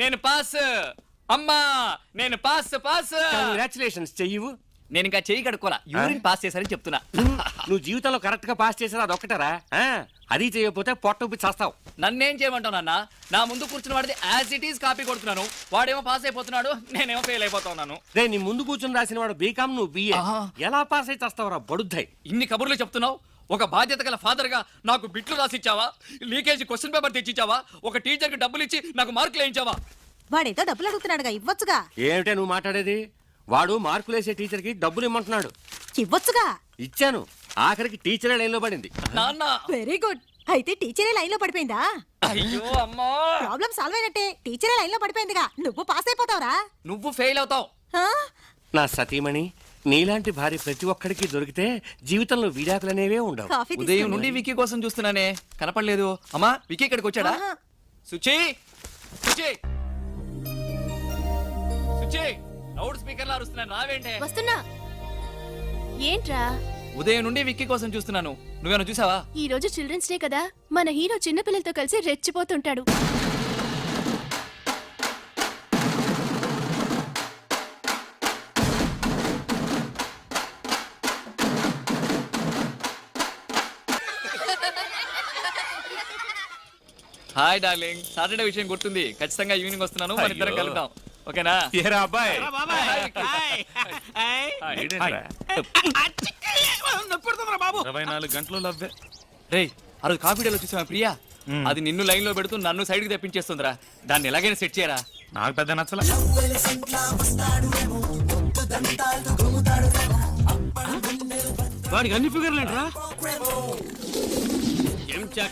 నేను పాస్. అమ్మా నేను పాస్. కంగ్రాచులేషన్స్. చెయ్యవు. నేను ఇంకా చెయ్యి కడుక్కోలా, యూరిన్ పాస్ చేశారని చెప్తున్నా. నువ్వు జీవితంలో కరెక్ట్ గా పాస్ చేసావు, అది ఒక్కటరా? అది చేయకపోతే పొట్ట ఉప్పి చేస్తావు. నన్నేం చేయమంటావు నాన్న? నా ముందు కూర్చున్న వాడిది యాజ్ ఇట్ ఈస్ కాపీ కొడుతున్నాను. వాడేమో పాస్ అయిపోతున్నాడు, నేనేమో ఫెయిల్ అయిపోతున్నాను. రే, నీ ముందు కూర్చుని రాసిన వాడు బీకామ్, నువ్వు బిఏ. ఎలా పాస్ అయితే వస్తావురా బడుద్దాయి? ఇన్ని కబుర్లు చెప్తున్నావు. ఒక బాధ్యత గల ఫాదర్ గా నాకు బిట్లు రాసిచ్చావా? లీకేజీ క్వశ్చన్ పేపర్ తెచ్చిచ్చావా? ఒక టీచర్ కి డబ్బులు ఇచ్చి నాకు మార్కులు వేయించావా? వాడేదో డబ్బులు అడుగుతున్నాడుగా, ఇవ్వచ్చుగా. ఏమిటే నువ్వు మాట్లాడేది? వాడు మార్కులేసే టీచర్ కి డబ్బులు ఇమ్మంటున్నాడు. ఇవ్వచ్చుగా. ఇచ్చాను. ఆఖరికి టీచరే లైన్ లో పడింది. నాన్న వెరీ గుడ్. అయితే టీచరే లైన్ లో పడిపోయిందా? అయ్యో అమ్మా, ప్రాబ్లం సాల్వ్ అయినట్టే. టీచరే లైన్ లో పడిపోయిందిగా, నువ్వు పాస్ అయిపోతావురా. నువ్వు ఫెయిల్ అవుతావు. నా సతీమణి, నీలాంటి భార్య ప్రతి ఒక్కడికి దొరికితే జీవితంలో విడాకులనేవే ఉండవు. కాఫీ ఉదయం తీసుకురండి. నుండి విక్కీ కోసం చూస్తున్నానే, కనపడలేదు. అమ్మా విక్కీ ఇక్కడికి వచ్చాడా? ఆహా. సుచి సుచి సుచి, లౌడ్ స్పీకర్ లా అరుస్తున్నాను, రావేంటే? వస్తున్నా. ఏంట్రా? ఉదయం నుండి విక్కీ కోసం చూస్తున్నాను, నువ్వేనా చూసావా? ఈ రోజు చిల్డ్రన్స్ డే కదా, మన హీరో చిన్న పిల్లలతో కలిసి రెచ్చిపోతుంటాడు. హాయ్ డార్లింగ్, సాటర్డే విషయం గుర్తుంది. ఖచ్చితంగా ఈవినింగ్ వస్తున్నాను, మన ఇద్దరం కలుద్దాం. ఓకేనా? ఏరా అబ్బాయి, హాయ్. 24 గంటలు లవ్వే. రేయ్, ఆ రోజు కాఫీ డేలో చూసావా ప్రియా? అది నిన్ను లైన్ లో పెడుతూ నన్ను సైడ్ కి తెప్పించేస్తుందిరా. దాన్ని ఎలాగైనా సెట్ చేయరా. నాకు పెద్ద నచ్చల. వాడికి అన్ని ఫిగర్లు ఏంట్రా?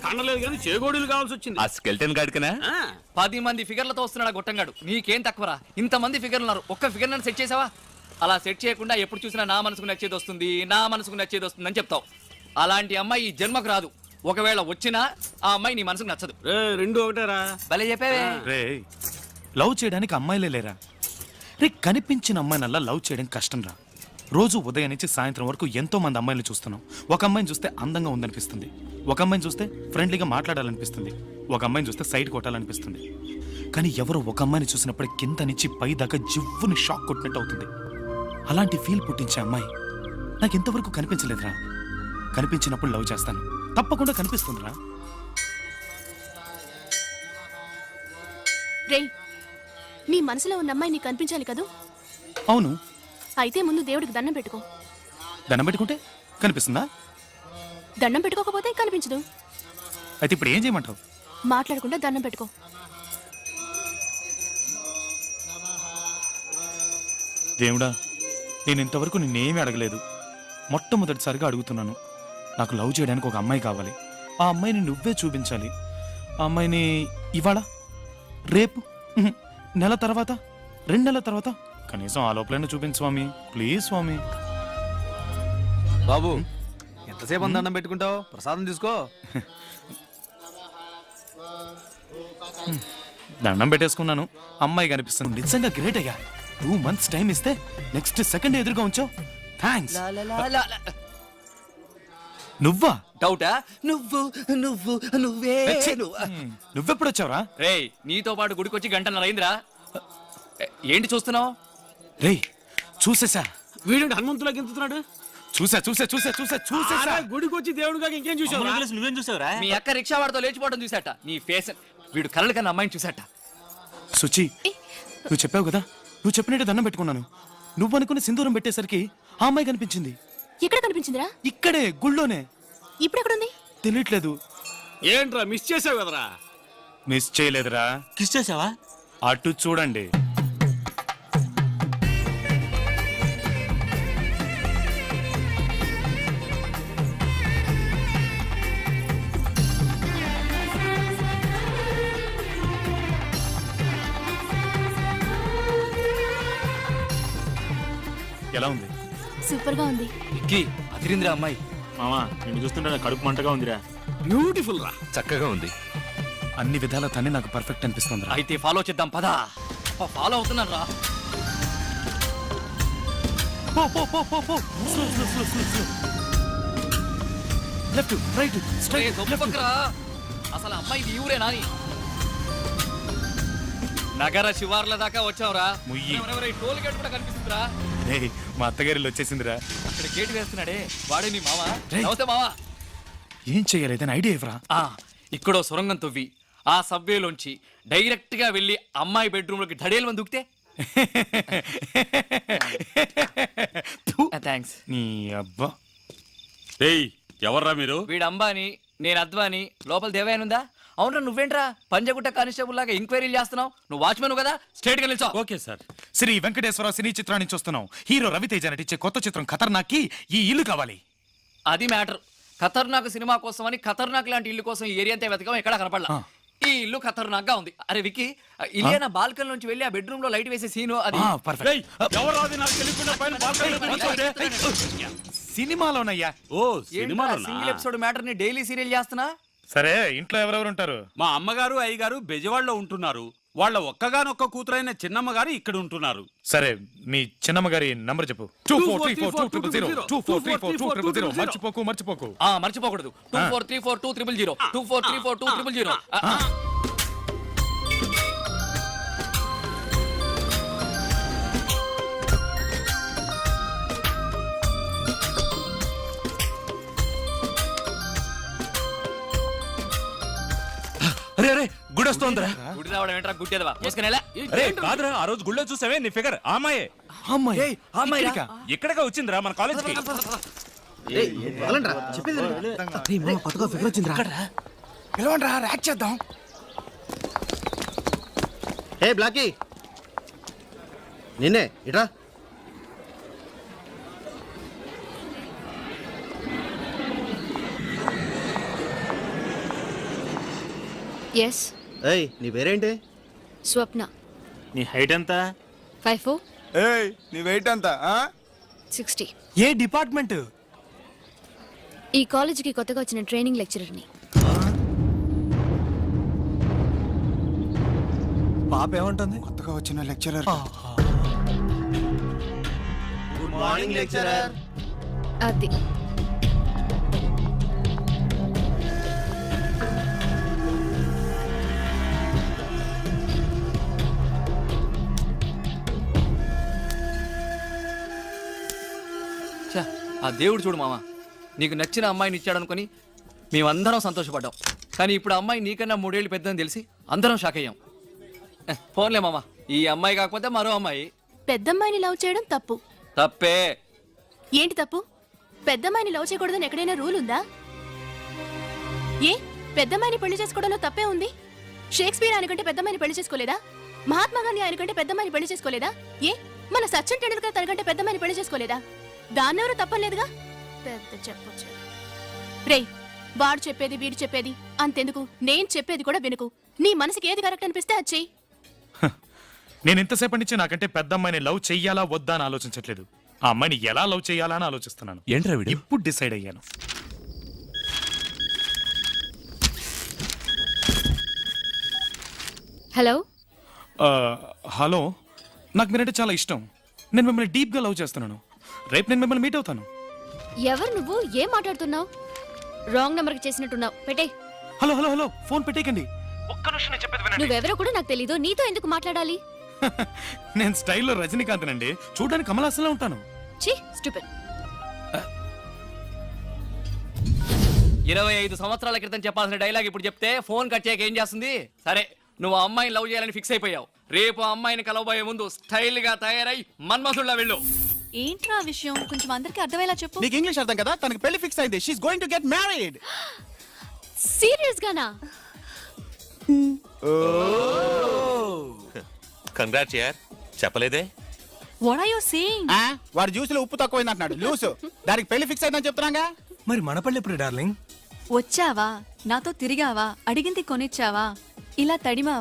కండలేదు కానీ చేగోడీలు కావాల్సి వచ్చింది. ఆ స్కెల్టన్ గాడికనా? 10 మంది ఫిగర్లతో వస్తున్నాడు ఆ గొట్టంగాడు. నీకేం తక్కువరా? ఇంతమంది ఫిగర్లు ఉన్నారు, ఒక్క ఫిగర్ నన్ను సెట్ చేసావా? అలా సెట్ చేయకుండా ఎప్పుడు చూసినా నా మనసుకు నచ్చేది వస్తుంది, నా మనసుకు నచ్చేది వస్తుంది అని చెప్తావు. అలాంటి అమ్మాయి ఈ జన్మకు రాదు. ఒకవేళ వచ్చినా ఆ అమ్మాయి నీ మనసుకు నచ్చదు. రెండు ఒకటేరా. భలే చెప్పావే. రే, లవ్ చేయడానికి అమ్మాయిలే లేరా? రే, కనిపించిన అమ్మాయినల్లా లవ్ చేయడం కష్టం రా. రోజు ఉదయం నుంచి సాయంత్రం వరకు ఎంతో మంది అమ్మాయిలు చూస్తున్నాం. ఒక అమ్మాయిని చూస్తే అందంగా ఉందనిపిస్తుంది, ఒక అమ్మాయిని చూస్తే ఫ్రెండ్లీగా మాట్లాడాలనిపిస్తుంది, ఒక అమ్మాయిని చూస్తే సైడ్ కొట్టాలనిపిస్తుంది. కానీ ఎవరో ఒక అమ్మాయిని చూసినప్పుడు కింద నుంచి పై దాకా జివ్వుని షాక్ కొట్టినట్టు అవుతుంది. అలాంటి ఫీల్ పుట్టించే అమ్మాయి నాకు ఇంతవరకు కనిపించలేదురా. కనిపించినప్పుడు లవ్ చేస్తాను, తప్పకుండా కనిపిస్తుందిరా. రేయ్, నీ మనసులో ఉన్న అమ్మాయి నీకు కనిపించాలి కదూ? అవును. అయితే ముందు దేవుడికి దండం పెట్టుకో. దండం పెట్టుకుంటే కనిపిస్తుందా? దండం పెట్టుకోకపోతే కనిపించదు. అయితే ఇప్పుడు ఏం చేయమంటావు? మాట్లాడకుండా దండం పెట్టుకో. దేవుడా, నేను ఇంతవరకు నిన్నేమీ అడగలేదు. మొట్టమొదటిసారిగా అడుగుతున్నాను. నాకు లవ్ చేయడానికి ఒక అమ్మాయి కావాలి. ఆ అమ్మాయిని నువ్వే చూపించాలి. ఆ అమ్మాయిని ఇవాళ, రేపు, నెల తర్వాత, 2 నెలల తర్వాత, కనీసం ఆ లోపలైనా చూపించు స్వామి, ప్లీజ్ స్వామి. బాబు, ఎంతసేపు దండం పెట్టుకుంటావు? ప్రసాదం తీసుకో. దండం పెట్టేసుకున్నాను, అమ్మాయి కనిపిస్తుంది. నిజంగా గ్రేట్ అయ్యా. 2 months టైం ఇస్తే నెక్స్ట్ సెకండ్ ఎదురుగా ఉంచావు. థ్యాంక్స్. నువ్వా? డౌటా? నువ్వు నువ్వు నువ్వే. నువ్వెప్పుడు వచ్చావురా? రేయ్, నీతో పాటు గుడికొచ్చి గంటన్నర అయిందిరా. ఏంటి చూస్తున్నావు? రేయ్, చూసేసా. వీడు హనుమంతులా గెంతుతున్నాడు. చూసేసా. గుడికి వచ్చి దేవుడుగా ఇంకేం చూసావు? నువ్వేం చూసావురా? మీ అక్క రిక్షా వాడితో లేచిపోవడం చూసాట. నీ ఫేస్, వీడు కలలు కన్నా అమ్మాయిని చూసాట. సుచి, నువ్వు చెప్పావు కదా, నువ్వు చెప్పినట్టు దండం పెట్టుకున్నాను. నువ్వు అనుకుని సింధూరం పెట్టేసరికి ఆ అమ్మాయి కనిపించింది. ఎక్కడ కనిపించిందిరా? ఇక్కడే, గుళ్ళోనే. ఇప్పుడు ఎక్కడుంది? తెలియట్లేదు. ఏంట్రా మిస్ చేసావు కదరా? మిస్ చేయలేదురా. కిస్ చేసావా? అటు చూడండి. ఎలా ఉంది? సూపర్ గా ఉంది. విక్కీ, అదిరిందిరా అమ్మాయి. మామా, నిన్ను చూస్తుంటే నా కడుపు మంటగా ఉందిరా. బ్యూటిఫుల్ రా. చక్కగా ఉంది. అన్ని విధాల తనే నాకు పర్ఫెక్ట్ అనిపిస్తుంది. అయితే ఫాలో చేద్దాం పదా. ఫాలో అవుతున్నాను రా. లెఫ్ట్, రైట్, స్ట్రైట్, అసలు అమ్మాయి ఈ ఊరే నాని. నగర శివార్ల దాకా వచ్చావురా. ముయ్యి. ఎవరెవరో ఈ టోల్ గేట్ కూడా కనిపిస్తుందిరా. రేయ్, మా అత్తగారిలో వచ్చేసిందిరా. ఇక్కడ గేట్ వేస్తున్నాడే వాడే నీ మావా? రేయ్. నమస్తే మావా. ఏం చెయ్యాలి ఐడియా ఇవ్వరా? ఇక్కడో సొరంగం తవ్వి ఆ సబ్వేలోంచి డైరెక్ట్ గా వెళ్ళి అమ్మాయి బెడ్రూమ్ లోకి ధడేలు మంది దుక్కితే. థ్యాంక్స్. నీ అబ్బా. ఏయ్ ఎవర్రా మీరు? వీడు అంబాని, నేను అద్వాని. లోపల దేవయానుందా? అవునరా, నువ్వేంట్రా పంజగుట్ట కానిస్టేబుల్ లాగా ఎంక్వైరీలు చేస్తున్నావు? నువ్వు వాచ్మెన్ కదా, స్ట్రేట్ గా నిల్చో. Okay sir. Sri Venkateswara cine చిత్రాన్ని నుంచి వస్తున్నాం. హీరో రవితేజ నటించే కొత్త చిత్రం ఖతర్నాక్కి ఈ ఇల్లు కావాలి. అది మ్యాటర్. ఖతర్నాక్ సినిమా కోసం అని ఖతర్నాక్ లాంటి ఇల్లు కోసం ఈ ఏరియా అంతా వెతకం, ఎక్కడ కనపడలా. ఈ ఇల్లు ఖతర్నాక్ గా ఉంది. అరే విక్కీ, ఇలియానా బాల్కన్ నుంచి వెళ్ళి ఆ బెడ్రూమ్ లో లైట్ వేసే సీను అది. పర్ఫెక్ట్. ఏయ్, ఎవరు అది నాకు తెలియకుండా పైన బాల్కనీలో కూర్చోండి. సినిమాలోనయ్యా. ఓ సినిమాలోనా? సింగిల్ ఎపిసోడ్ మ్యాటర్ ని డైలీ సీరియల్ చేస్తున్నా. సరే, ఇంట్లో ఎవరెవరు ఉంటారు? మా అమ్మగారు అయ్యగారు బెజవాడలో ఉంటున్నారు. వాళ్ళ ఒక్కగానొక్క కూతురైన చిన్నమ్మ గారు ఇక్కడ ఉంటున్నారు. సరే, మీ చిన్నమ్మ గారి నంబర్ చెప్పు. 24342000 24342000. మర్చిపోకు. మర్చిపోకూడదు. 24342000 24342000. అరే అరే, గుడొస్తోందిరా. గుడి రావడం ఏంట్రా గుడ్డేదవా? మోసుకునేలా. అరే కాదురా, ఆ రోజు గుళ్ళో చూసావే నీ ఫిగర్ ఆ అమ్మాయే. అమ్మాయి అమ్మాయిరా? ఇక్కడగా వచ్చిందిరా మన కాలేజ్కి. పిలవండి రా, ర్యాక్ చేద్దాం. ఏ బ్లాకీ, నిన్నే ఇట్రా. ఎస్, ఏయ్, నీ పేరేంటి? స్వప్న. నీ హైట్ ఎంత? 54 ఏయ్, నీ వెయిట్ ఎంత? 60. ఏ డిపార్ట్మెంట్? ఈ కాలేజీకి కొత్తగా వచ్చిన ట్రైనింగ్ లెక్చరర్ని. పాప ఏమంటుంది? కొత్తగా వచ్చిన లెక్చరర్. Good morning lecturer. అది ఛ, ఆ దేవుడు చూడు మామ, నీకు నచ్చిన అమ్మాయిని ఇచ్చాడు అనుకుని మేమందరం సంతోషపడ్డాం. కానీ ఇప్పుడు ఆ అమ్మాయి నీకన్నా 3 ఏళ్ళు పెద్దని తెలిసి అందరం షాక్ అయ్యాం. ఫోన్లే మామ, ఈ అమ్మాయి కాకపోతే మరో అమ్మాయి. పెద్దమ్మాయిని లవ్ చేయడం తప్పు. తప్పే. ఏంటి తప్పు? పెద్దమ్మాయిని లవ్ చేయకూడదని ఎక్కడైనా రూల్ ఉందా? ఏ పెద్దమ్మాయిని పెళ్లి చేసుకోవడంలో తప్పే ఉంది? షేక్స్పియర్ ఆయనకంటే పెద్దమ్మాయిని పెళ్లి చేసుకోలేదా? మహాత్మా గాంధీ ఆయనకంటే పెద్దమ్మాయిని పెళ్లి చేసుకోలేదా? ఏ మన సచిన్ టెండూల్కర్ తనకంటే పెద్దమ్మాయిని పెళ్లి చేసుకోలేదా? దాన్నెవరూ తప్పలేదుగా. పెద్ద చెప్పొచ్చు. రేయ్, వాడు చెప్పేది వీడు చెప్పేది అంతెందుకు, నేను చెప్పేది కూడా వినుకు. నీ మనసుకి ఏది కరెక్ట్ అనిపిస్తే అది చెయ్యి. నేను ఇంతసేపటి నుంచి నాకంటే పెద్ద అమ్మాయిని లవ్ చెయ్యాలా వద్దా అని ఆలోచించట్లేదు. ఆ అమ్మాయిని ఎలా లవ్ చెయ్యాలా అని ఆలోచిస్తున్నాను. ఏంట్రా వీడు? ఇప్పుడు డిసైడ్ అయ్యాను. హలో, హలో, నాకు మీరంటే చాలా ఇష్టం. నేను మిమ్మల్ని డీప్గా లవ్ చేస్తున్నాను. రేపు నేను మిమ్మల్ని మీట్ అవుతాను. ఎవరు నువ్వు? ఏం మాట్లాడుతున్నావు? రాంగ్ నంబర్కి చేసినట్టున్నావు. పెట్టే. హలో హలో హలో, ఫోన్ పెట్టేయకండి. ఒక్క నిమిషం నేను చెప్పేది వినండి. నువ్వెవరో కూడా నాకు తెలీదు. నీతో ఎందుకు మాట్లాడాలి? నేను స్టైల్లో రజనీకాంత్ నండి. చూడడానికి కమల్ హాసన్లా ఉంటాను. ఛీ, స్టూపిడ్. 25 సంవత్సరాల క్రితం చెప్పాల్సిన డైలాగ్ ఇప్పుడు చెప్తే ఫోన్ కట్ చేయక ఏం చేస్తుంది? సరే, నువ్వు ఆ అమ్మాయిని లవ్ చేయాలని ఫిక్స్ అయిపోయావు. రేపు ఆ అమ్మాయిని కలవబోయే ముందు స్టైల్ గా తయారై మన్మధుల్లా వెళ్ళు. ఏంట్రా విషయం? కొంచెం అందరికి అర్థమయ్యేలా చెప్పు. నీకు ఇంగ్లీష్ అర్థం కదా? తనకి పెళ్లి ఫిక్స్ అయింది. She's going to get married. Serious గానా? కంగ్రాట్స్ యార్, చెప్పలేదే. What are you saying? వాడు జ్యూస్ లో ఉప్పు తక్కువైంది అంటున్నాడు. లూసు దానికి పెళ్లి ఫిక్స్ అయిందని చెప్తున్నాగా. మరి మన పళ్ళు ఎప్పుడు డార్లింగ్? వచ్చావా, నాతో తిరిగావా, అడిగింది కొనిచ్చావా, ఇలా తడిమావా?